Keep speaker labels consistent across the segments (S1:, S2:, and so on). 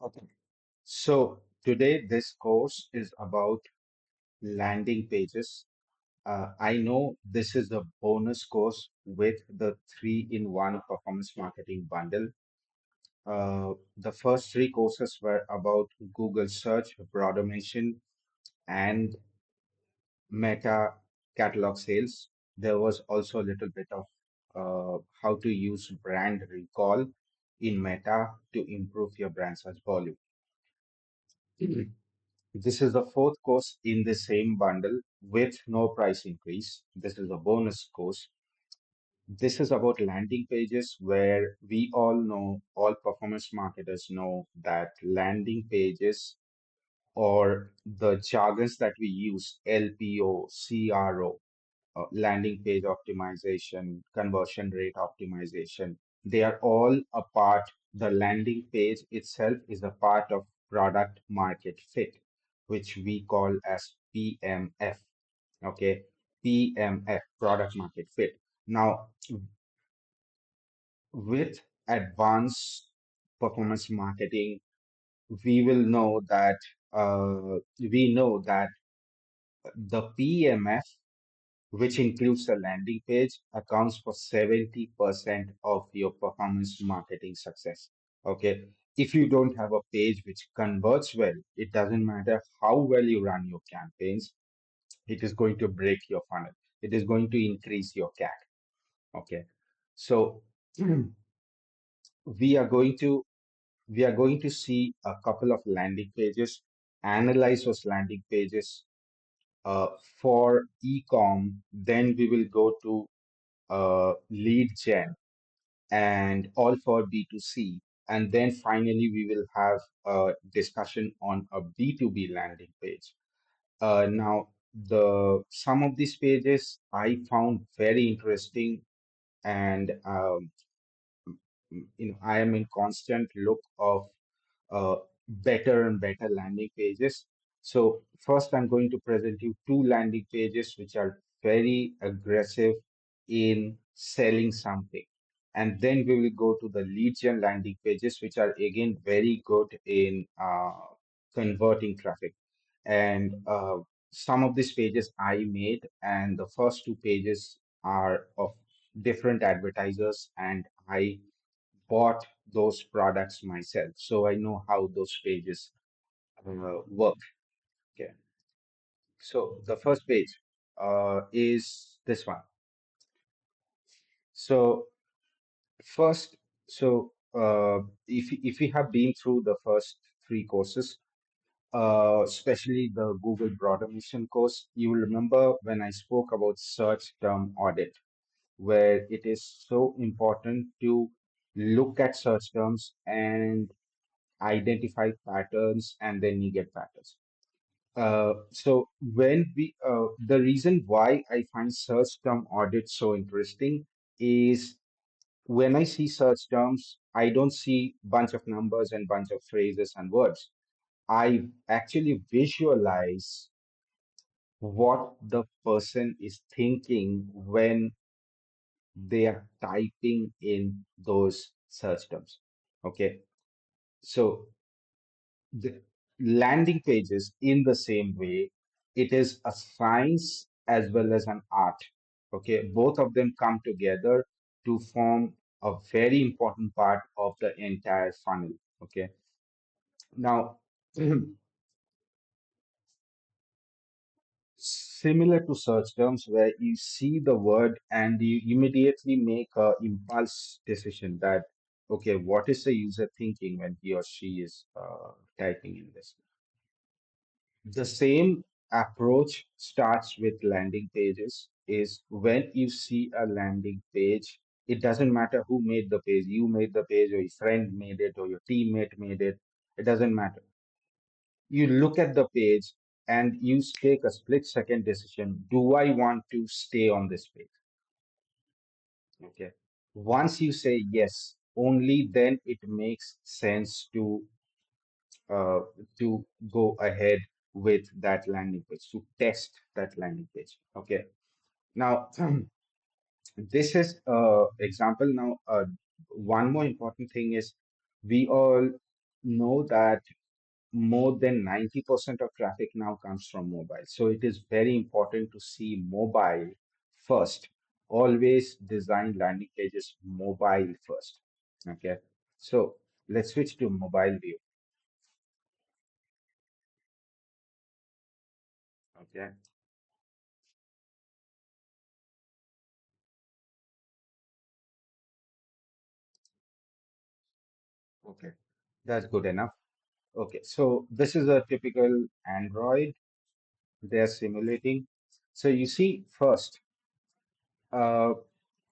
S1: Okay. So today this course is about landing pages. I know this is a bonus course with the three-in-one performance marketing bundle. The first three courses were about Google search, broad automation, and Meta catalog sales. There was also a little bit of how to use brand recall in Meta to improve your brand search volume. This is the fourth course in the same bundle with no price increase. This is a bonus course. This is about landing pages where we all know, all performance marketers know that landing pages or the jargons that we use, LPO, CRO, landing page optimization, conversion rate optimization. They are all a part, the landing page itself is a part of product market fit, which we call as PMF. Okay, PMF, product market fit. Now, with advanced performance marketing, we will know that we know that the PMF, which includes the landing page, accounts for 70% of your performance marketing success. Okay. If you don't have a page which converts well, it doesn't matter how well you run your campaigns, it is going to break your funnel. It is going to increase your CAC. Okay. So we are going to we are going to see a couple of landing pages, analyze those landing pages uh, for e-com. Then we will go to lead gen and all for B2C. And then finally, we will have a discussion on a B2B landing page. Now, the some of these pages I found very interesting, and I am in constant look of uh, better and better landing pages. So first, I'm going to present you two landing pages which are very aggressive in selling something. And then we will go to the lead gen landing pages, which are again very good in converting traffic. And some of these pages I made, and the first two pages are of different advertisers, and I bought those products myself, so I know how those pages work. Okay, so the first page is this one. So first, so if you have been through the first three courses, especially the Google Broader Mission course, you will remember when I spoke about search term audit, where it is so important to look at search terms and identify patterns and then you get patterns. So the reason why I find search term audit so interesting is when I see search terms, I don't see bunch of numbers and bunch of phrases and words. I actually visualize what the person is thinking when they are typing in those search terms. Okay. So the landing pages in the same way, it is a science as well as an art. Okay, both of them come together to form a very important part of the entire funnel. Okay, now similar to search terms where you see the word and you immediately make a impulse decision that okay, what is the user thinking when he or she is typing in this. The same approach starts with landing pages is when you see a landing page, it doesn't matter who made the page, you made the page or your friend made it or your teammate made it, it doesn't matter. You look at the page and you take a split second decision. Do I want to stay on this page? Okay. Once you say yes, only then it makes sense uh, to go ahead with that landing page, to test that landing page. Okay. Now, this is example. Now, one more important thing is we all know that more than 90% of traffic now comes from mobile. So it is very important to see mobile first. Always design landing pages mobile first. Okay. So let's switch to mobile view. Okay. Okay. That's good enough. Okay. So this is a typical Android they're simulating. So you see first, uh,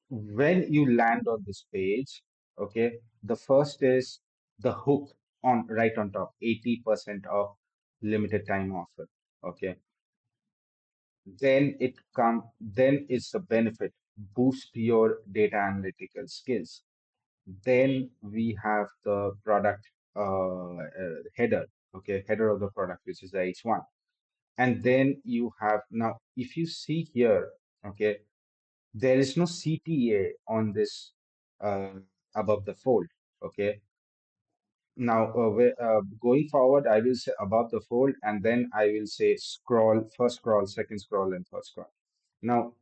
S1: when you land on this page, okay, the first is the hook on right on top, 80% of limited time offer. Okay. Then it's the benefit, boost your data analytical skills. Then we have the product header, okay, header of the product, which is the H1. And then you have now, if you see here, okay, there is no CTA on this uh, above the fold. Okay. Now, going forward, I will say above the fold, and then I will say scroll, first scroll, second scroll, and third scroll. Now,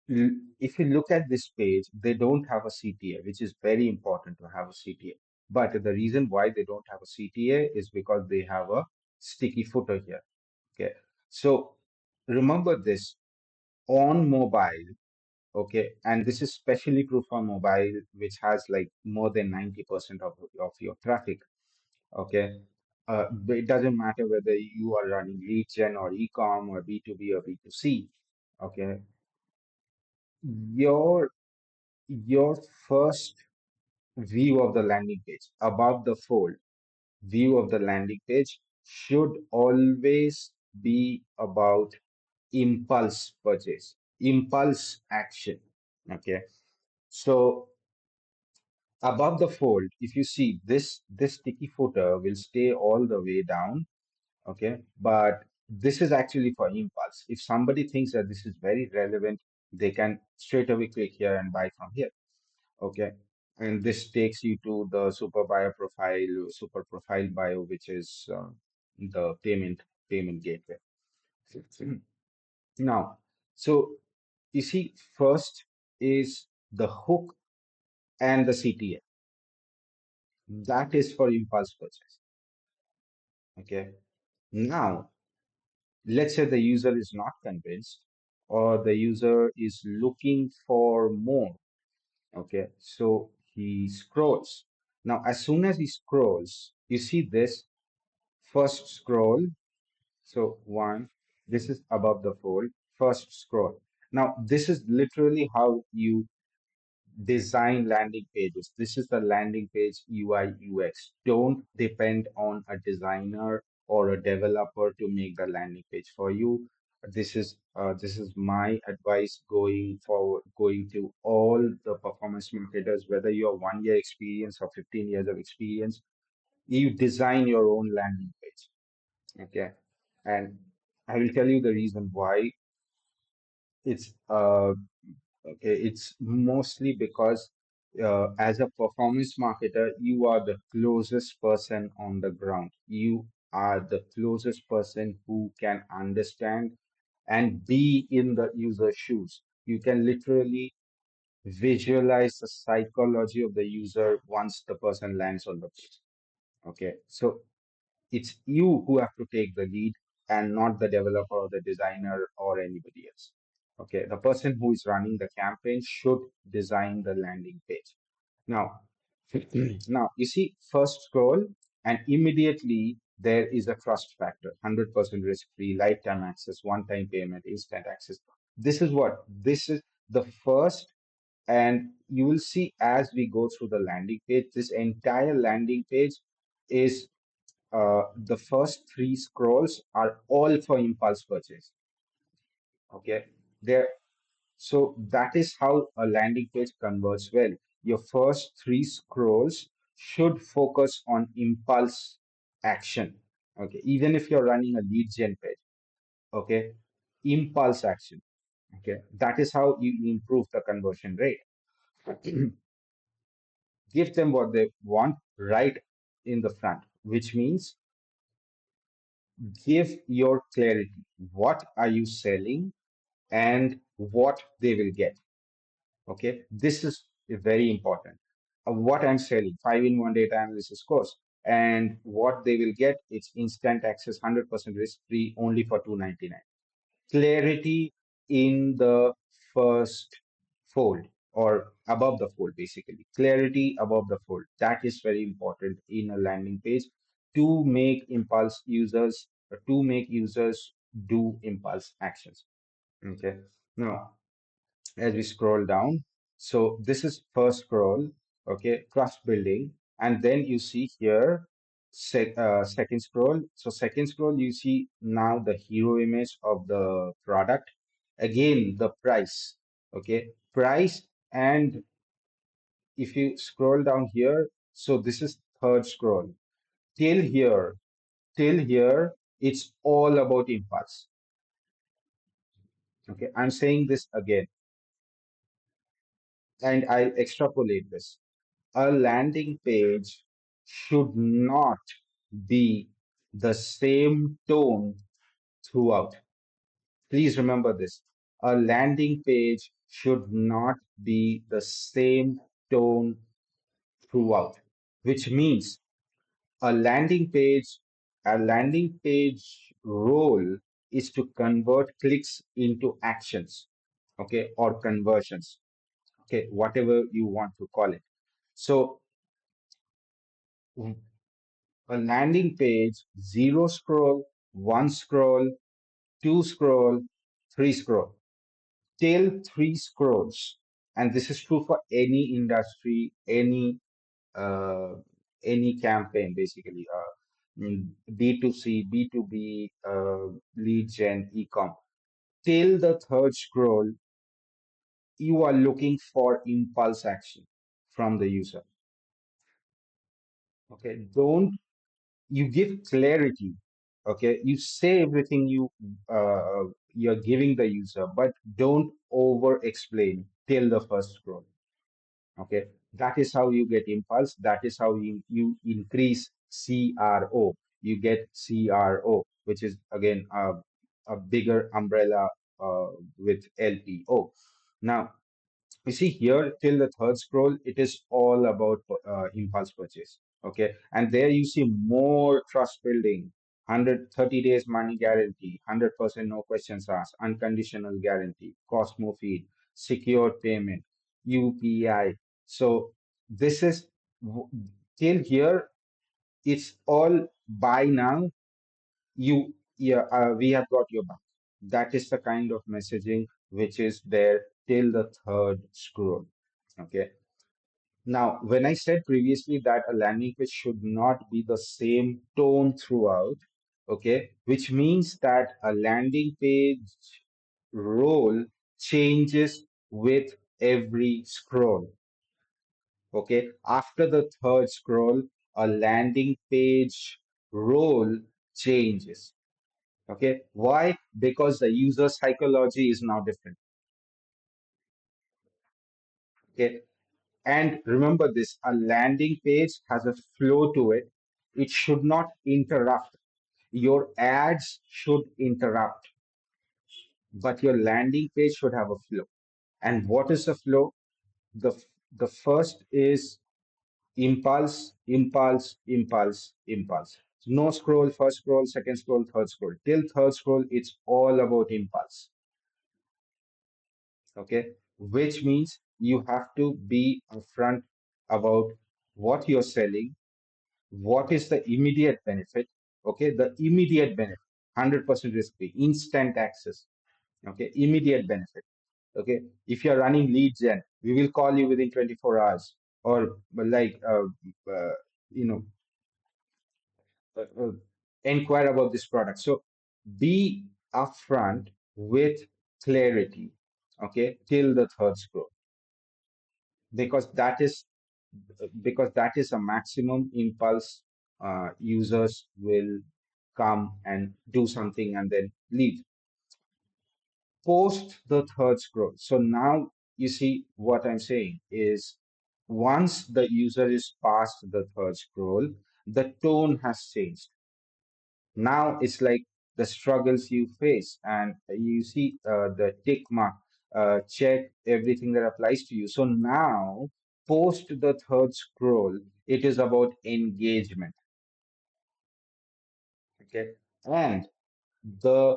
S1: if you look at this page, they don't have a CTA, which is very important to have a CTA. But the reason why they don't have a CTA is because they have a sticky footer here. Okay. So remember this on mobile. Okay, and this is especially true for mobile, which has like more than 90% of your traffic. Okay, but it doesn't matter whether you are running lead gen or e-com or B2B or B2C. Okay, your your first view of the landing page above the fold view of the landing page should always be about impulse purchase, impulse action. Okay, so above the fold, if you see this sticky footer will stay all the way down, okay? But this is actually for impulse. If somebody thinks that this is very relevant, they can straight away click here and buy from here, okay? And this takes you to the super profile bio, which is the payment gateway. Now, so you see, first is the hook and the CTA. That is for impulse purchase. Okay. Now, let's say the user is not convinced or the user is looking for more. Okay. So he scrolls. Now, as soon as he scrolls, you see this first scroll. So one, this is above the fold, first scroll. Now, this is literally how you design landing pages. This is the landing page UI UX. Don't depend on a designer or a developer to make the landing page for you. This is my advice going forward, going to all the performance marketers, whether you have 1 year experience or 15 years of experience, you design your own landing page. Okay. And I will tell you the reason why. It's mostly because as a performance marketer, you are the closest person on the ground. You are the closest person who can understand and be in the user's shoes. You can literally visualize the psychology of the user once the person lands on the page. Okay, so it's you who have to take the lead and not the developer or the designer or anybody else. Okay, the person who is running the campaign should design the landing page. Now, now you see first scroll and immediately there is a trust factor, 100% risk-free, lifetime access, one-time payment, instant access. This is what? This is the first, and you will see as we go through the landing page, this entire landing page is the first three scrolls are all for impulse purchase. Okay, there. So that is how a landing page converts well. Your first three scrolls should focus on impulse action. Okay, even if you're running a lead gen page. Okay, impulse action. Okay, that is how you improve the conversion rate. Give them what they want, right? in the front, which means give your clarity. What are you selling and what they will get? Okay, this is very important. What I'm selling, 5-in-1 data analysis course, and what they will get, it's instant access, 100% risk free, only for 299. Clarity in the first fold or above the fold, basically. Clarity above the fold. That is very important in a landing page to make users do impulse actions. Okay. Now, as we scroll down. So this is first scroll, okay, trust building. And then you see here, second scroll. So second scroll, you see now the hero image of the product. Again, the price, okay, price. And if you scroll down here, so this is third scroll. Till here, till here, it's all about impulse. Okay, I'm saying this again, and I extrapolate this. A landing page should not be the same tone throughout. Please remember this. A landing page should not be the same tone throughout, which means a landing page role is to convert clicks into actions, okay, or conversions, okay, whatever you want to call it. So a landing page, zero scroll, one scroll, two scroll, three scroll, till three scrolls. And this is true for any industry, uh, any campaign, basically. B2C, B2B, lead gen, e-com. Till the third scroll, you are looking for impulse action from the user. Okay, don't you give clarity, okay, you say everything you're giving the user, but don't over explain till the first scroll. Okay, that is how you get impulse. That is how you increase CRO. You get CRO, which is again a bigger umbrella with LPO. Now you see here till the third scroll, it is all about impulse purchase. Okay. And there you see more trust building, 130 days money guarantee, 100% no questions asked, unconditional guarantee, Cosmo feed, secured payment, UPI. So this is till here, it's all buy now. Yeah, we have got your back. That is the kind of messaging which is there till the third scroll. Okay. Now, when I said previously that a landing page should not be the same tone throughout, okay, which means that a landing page role changes with every scroll. Okay. After the third scroll, a landing page role changes. Okay. Why? Because the user psychology is now different. Okay. And remember this, a landing page has a flow to it. It should not interrupt. Your ads should interrupt, but your landing page should have a flow. And what is the flow? The, the first is impulse, impulse, impulse, impulse. No scroll, first scroll, second scroll, third scroll. Till third scroll, it's all about impulse. Okay, which means you have to be upfront about what you're selling, what is the immediate benefit. Okay, the immediate benefit, 100% risk free, instant access. Okay, immediate benefit. Okay, if you're running lead gen, we will call you within 24 hours, or like you know inquire about this product. So be upfront with clarity, okay, till the third scroll, because that is a maximum impulse. Users will come and do something and then leave. Post the third scroll. So now you see what I'm saying is once the user is past the third scroll, the tone has changed. Now it's like the struggles you face, and you see the tick mark, check everything that applies to you. So now, post the third scroll, it is about engagement. Okay. And the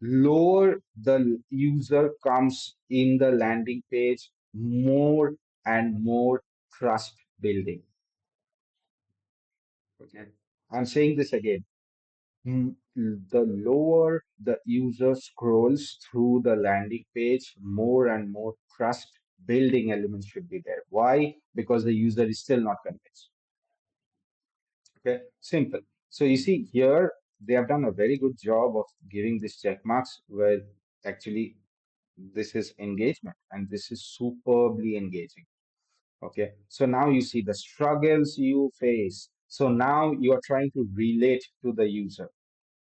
S1: lower the user comes in the landing page, more and more trust building. Okay. I'm saying this again. The lower the user scrolls through the landing page, more and more trust building elements should be there. Why? Because the user is still not convinced. Okay, simple. So you see here, they have done a very good job of giving these check marks where actually this is engagement and this is superbly engaging. Okay, so now you see the struggles you face. So now you are trying to relate to the user.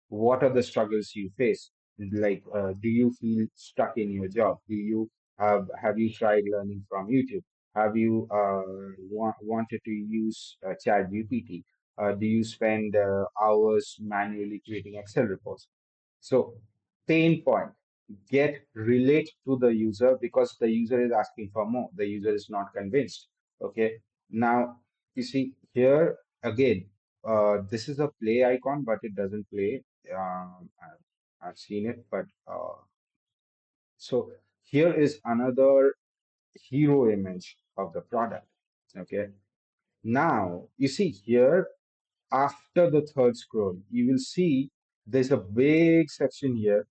S1: What are the struggles you face? Like, do you feel stuck in your job? Do you have you tried learning from YouTube? Have you wanted to use Chat GPT? Do you spend hours manually creating Excel reports? So, pain point, get relate to the user because the user is asking for more. The user is not convinced. Okay. Now, you see here again, this is a play icon, but it doesn't play. I've seen it, but so here is another hero image of the product. Okay. Now, you see here, after the third scroll, you will see there's a big section here,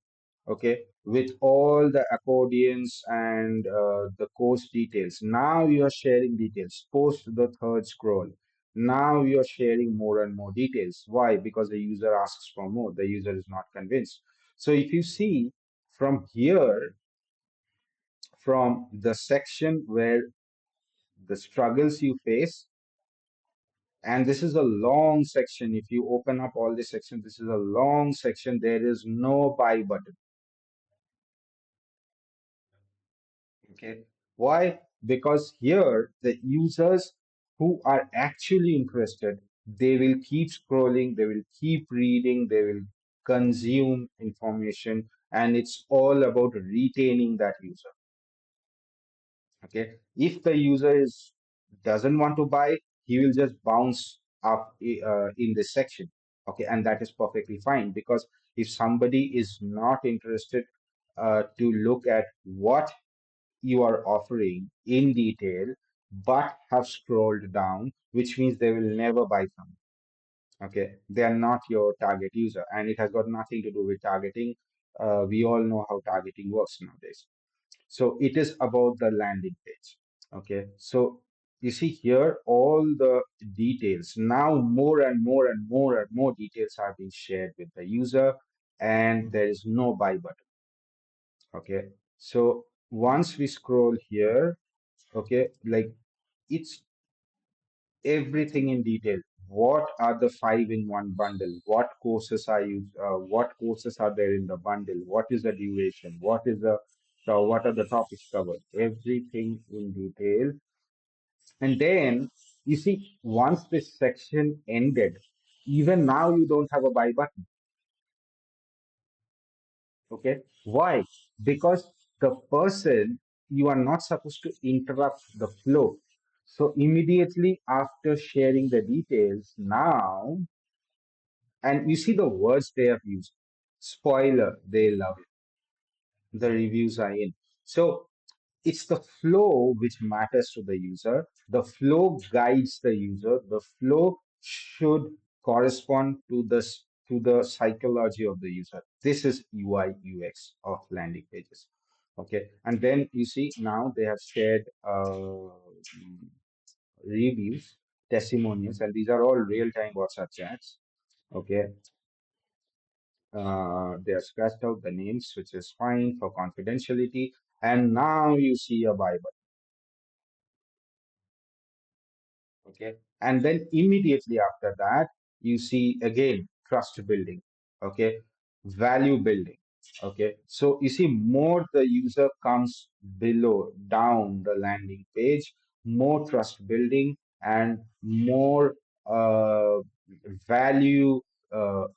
S1: okay, with all the accordions and the course details. Now you are sharing details post the third scroll. Now you are sharing more and more details. Why? Because the user asks for more. The user is not convinced. So if you see from here, from the section where the struggles you face, and this is a long section. If you open up all this section, this is a long section. There is no buy button. Okay. Why? Because here the users who are actually interested, they will keep scrolling, they will keep reading, they will consume information, and it's all about retaining that user. Okay. If the user is doesn't want to buy, he will just bounce up in this section. Okay, and that is perfectly fine because if somebody is not interested to look at what you are offering in detail, but have scrolled down, which means they will never buy from you. Okay, they are not your target user, and it has got nothing to do with targeting. We all know how targeting works nowadays. So it is about the landing page. Okay, so you see here all the details. Now more and more and more and more details are being shared with the user, and there is no buy button. Okay, so once we scroll here, okay, like it's everything in detail. What are the five in one bundle? What courses are you? What courses are there in the bundle? What is the duration? What is the so what are the topics covered? Everything in detail. And then you see, once this section ended, even now you don't have a buy button. Okay. Why? Because the person, you are not supposed to interrupt the flow. So immediately after sharing the details, now, and you see the words they have used. Spoiler, they love it. The reviews are in. So it's the flow which matters to the user. The flow guides the user. The flow should correspond to the psychology of the user. This is UI UX of landing pages. Okay, and then you see now they have shared reviews, testimonials, and these are all real-time WhatsApp chats. Okay, they have scratched out the names, which is fine for confidentiality. And now you see a buy button. Okay. And then immediately after that, you see again trust building. Okay. Value building. Okay. So you see, more the user comes below, down the landing page, more trust building and more value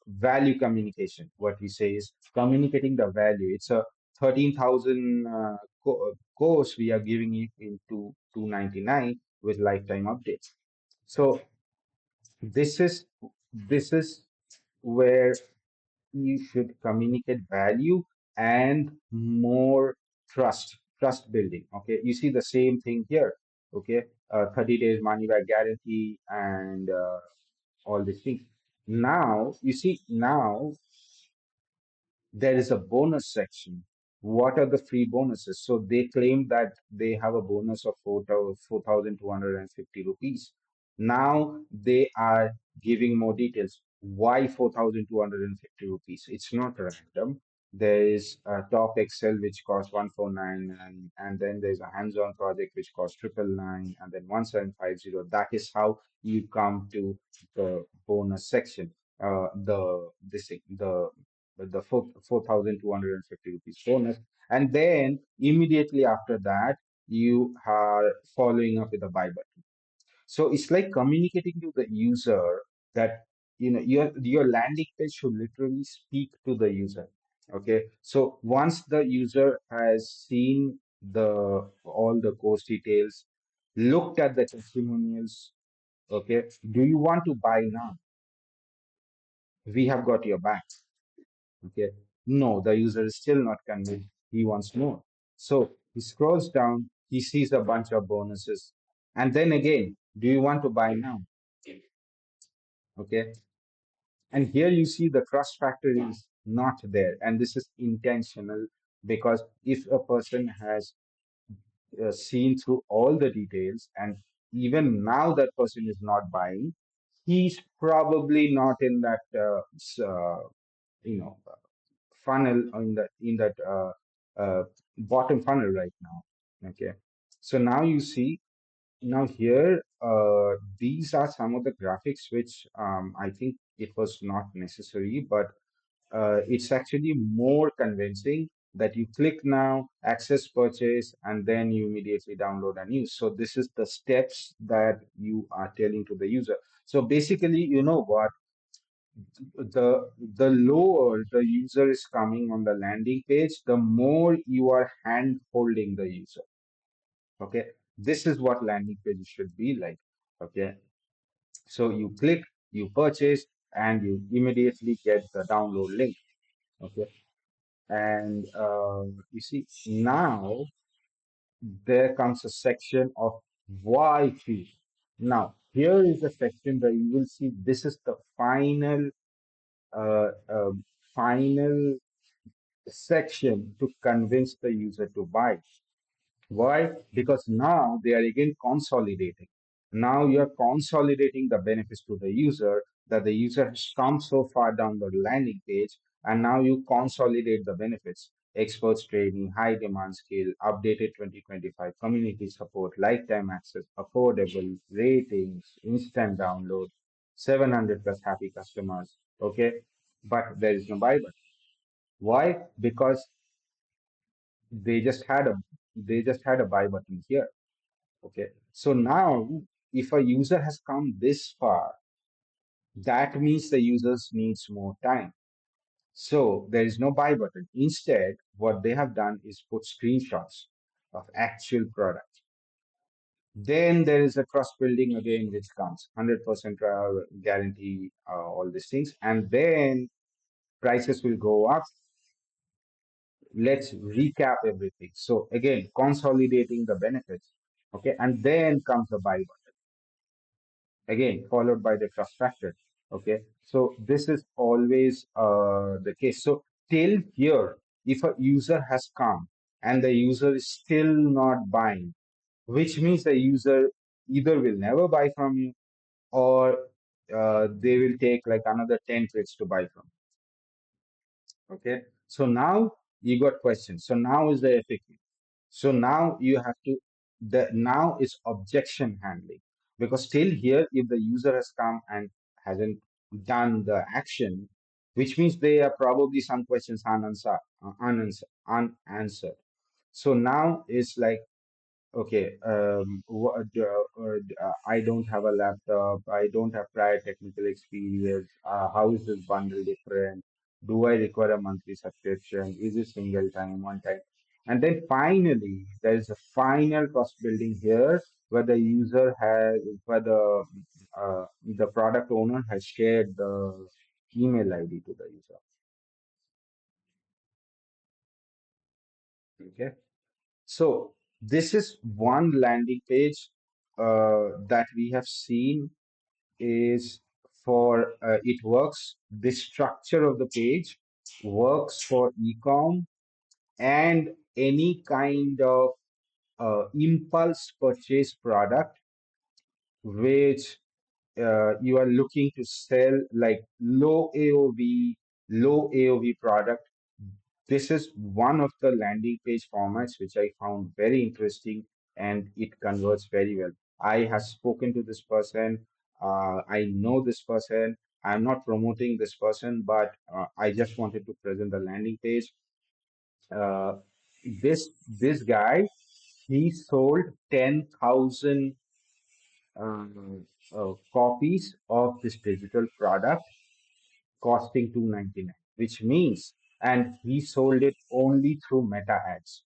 S1: value communication. What we say is communicating the value. It's a 13,000 course we are giving it into 299 with lifetime updates. So this is where you should communicate value and more trust building. Okay, you see the same thing here. Okay, 30 days money back guarantee and all these things. Now you see, now there is a bonus section. What are the free bonuses? So they claim that they have a bonus of 4,250 rupees. Now they are giving more details. Why 4,250 rupees? It's not random. There is a top Excel which costs 149, and then there's a hands-on project which costs 999, and then 1750. That is how you come to the bonus section. The this thing, the 4,250 rupees bonus. And then immediately after that, you are following up with a buy button. So it's like communicating to the user that your landing page should literally speak to the user. Okay. So once the user has seen the all the course details, looked at the testimonials, okay, do you want to buy now? We have got your back. Okay. No, the user is still not convinced. He wants more. So he scrolls down, he sees a bunch of bonuses. And then again, do you want to buy now? Okay. And here you see the trust factor is not there. And this is intentional because if a person has seen through all the details and even now that person is not buying, he's probably not in that you know funnel in that bottom funnel right now. Okay, so now you see, now here these are some of the graphics which I think it was not necessary, but it's actually more convincing that you click now, access purchase, and then you immediately download and use. So this is the steps that you are telling to the user. So basically, you know what? The lower the user is coming on the landing page, the more you are hand holding the user. Okay, this is what landing page should be like. Okay, so you click, you purchase, and you immediately get the download link. Okay, and you see now there comes a section of why choose. Now here is the section where you will see this is the uh, um, final section to convince the user to buy. Why? Because now they are again consolidating. Now you're consolidating the benefits to the user, that the user has come so far down the landing page, and now you consolidate the benefits. Experts training, high demand skill, updated 2025, community support, lifetime access, affordable ratings, instant download, 700 plus happy customers. Okay. But there is no buy button. Why? Because they just had a they just had a buy button here. Okay, so now if a user has come this far, that means the users needs more time. So there is no buy button. Instead, what they have done is put screenshots of actual product. Then there is a trust building again, which comes 100% guarantee, all these things, and then prices will go up. Let's recap everything. So again, consolidating the benefits. Okay, and then comes the buy button. Again, followed by the trust factor. Okay, so this is always the case. So till here, if a user has come and the user is still not buying, which means the user either will never buy from you or they will take like another 10 trips to buy from you. Okay, so now you got questions. So now is the FAQ. So now you have to, the now is objection handling, because still here, if the user has come and hasn't done the action, which means there are probably some questions unanswered. So now is like Okay, I don't have a laptop. I don't have prior technical experience. How is this bundle different? Do I require a monthly subscription? Is it single time, one time? And then finally, there is a final trust building here where the user has, where the product owner has shared the email ID to the user. Okay. So this is one landing page that we have seen is for it works. The structure of the page works for ecom and any kind of impulse purchase product which you are looking to sell, like low AOV product. This is one of the landing page formats which I found very interesting, and it converts very well. I have spoken to this person. I know this person. I'm not promoting this person, but I just wanted to present the landing page. Uh, this guy, he sold 10,000 copies of this digital product costing 299, which means, and he sold it only through meta ads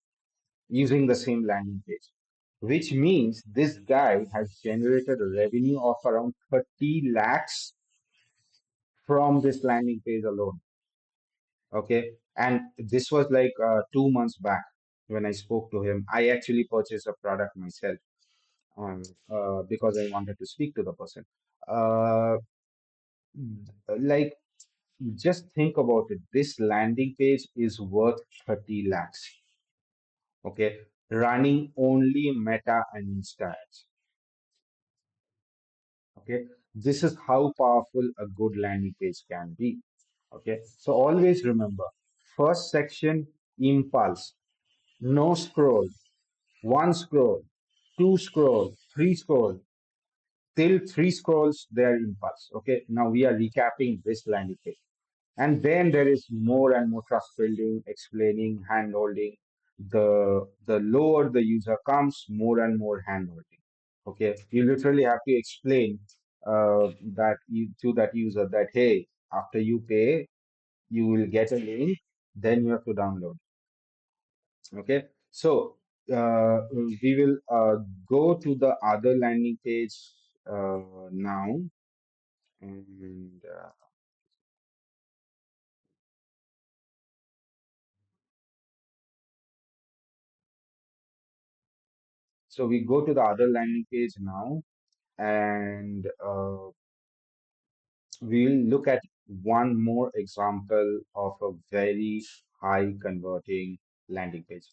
S1: using the same landing page, which means this guy has generated a revenue of around 30 lakhs from this landing page alone. Okay. And this was like 2 months back when I spoke to him. I actually purchased a product myself because I wanted to speak to the person. Uh, like, just think about it. This landing page is worth 30 lakhs. Okay. Running only Meta and Insta ads. Okay. This is how powerful a good landing page can be. Okay. So always remember, first section, impulse, no scroll, one scroll, two scroll, three scroll, till three scrolls, their impulse. Okay. Now we are recapping this landing page. And then there is more and more trust building, explaining, hand holding. The lower the user comes, more and more hand holding. Okay, you literally have to explain to that user that, hey, after you pay, you will get a link, then you have to download. Okay, so we will go to the other landing page now, and so we go to the other landing page now, and we'll look at one more example of a very high converting landing page.